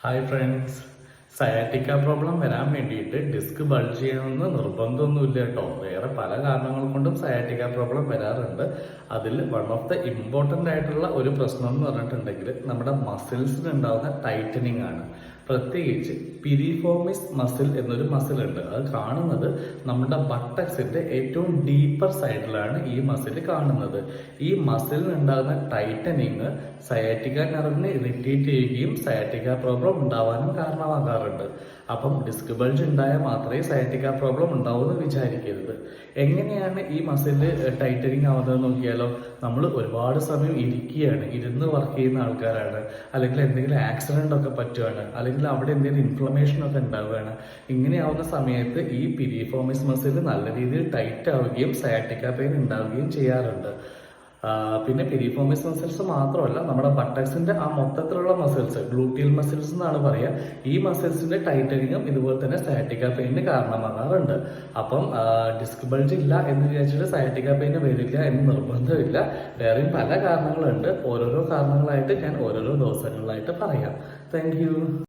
Hi friends, sciatica problem വരാൻ വേണ്ടിയിട്ട് disc bulge ചെയ്യണമെന്ന് നിർബന്ധമൊന്നുമില്ല കേട്ടോ. വേറെ പല കാരണങ്ങൾ കൊണ്ടും സയാറ്റിക്ക പ്രോബ്ലം വരാറുണ്ട്. അതിൽ വൺ ഓഫ് ദ ഇമ്പോർട്ടൻ്റ് ആയിട്ടുള്ള ഒരു പ്രശ്നം എന്ന് പറഞ്ഞിട്ടുണ്ടെങ്കിൽ നമ്മുടെ മസിൽസിന് ഉണ്ടാകുന്ന ടൈറ്റനിങ് ആണ്. പ്രത്യേകിച്ച് പിരിഫോമിസ് മസിൽ എന്നൊരു മസിൽ ഉണ്ട്. അത് കാണുന്നത് നമ്മുടെ ബട്ടക്സിന്റെ ഏറ്റവും ഡീപ്പർ സൈഡിലാണ് ഈ മസിൽ കാണുന്നത്. ഈ മസിലിന് ഉണ്ടാകുന്ന ടൈറ്റനിങ് സയാറ്റിക്ക നെർവിനെ ഇറിറ്റേറ്റ് ചെയ്യുകയും സയാറ്റിക്ക പ്രോബ്ലം ഉണ്ടാവാനും കാരണമാകാറുണ്ട്. അപ്പം ഡിസ്ക് ബൾജ് ഉണ്ടായാൽ മാത്രമേ സയാറ്റിക്ക പ്രോബ്ലം ഉണ്ടാവൂ എന്ന് വിചാരിക്കരുത്. എങ്ങനെയാണ് ഈ മസിൽ ടൈറ്റനിങ് ആവുന്നത് നോക്കിയാലോ. നമ്മൾ ഒരുപാട് സമയം ഇരിക്കുകയാണ്, ഇരുന്ന് വർക്ക് ചെയ്യുന്ന ആൾക്കാരാണ്, അല്ലെങ്കിൽ എന്തെങ്കിലും ആക്സിഡന്റ് ഒക്കെ പറ്റുകയാണ്, അല്ലെങ്കിൽ അവിടെ എന്തെങ്കിലും ഇൻഫ്ലമേഷൻ ഒക്കെ ഉണ്ടാവുകയാണ്. ഇങ്ങനെയാവുന്ന സമയത്ത് ഈ പിരിഫോമിസ് മസിൽ നല്ല രീതിയിൽ ടൈറ്റ് ആവുകയും സയാറ്റിക്ക പെയിൻ ഉണ്ടാവുകയും ചെയ്യാറുണ്ട്. പിന്നെ പിരിഫോമിസ് മസിൽസ് മാത്രമല്ല, നമ്മുടെ ബട്ടക്സിന്റെ ആ മൊത്തത്തിലുള്ള മസിൽസ്, ഗ്ലൂട്ടിയൽ മസിൽസ് എന്നാണ് പറയുക, ഈ മസിൽസിന്റെ ടൈറ്റനിങ്ങും ഇതുപോലെ തന്നെ സയാറ്റിക്ക പെയിന് കാരണമാകാറുണ്ട്. അപ്പം ഡിസ്ക് ബൾജ് ഇല്ല എന്ന് വിചാരിച്ചിട്ട് സയാറ്റിക്ക പെയിന് വരില്ല എന്ന് നിർബന്ധമില്ല. വേറെയും പല കാരണങ്ങളുണ്ട്. ഓരോരോ കാരണങ്ങളായിട്ട് ഞാൻ ഓരോരോ ദിവസങ്ങളിലായിട്ട് പറയാം. താങ്ക്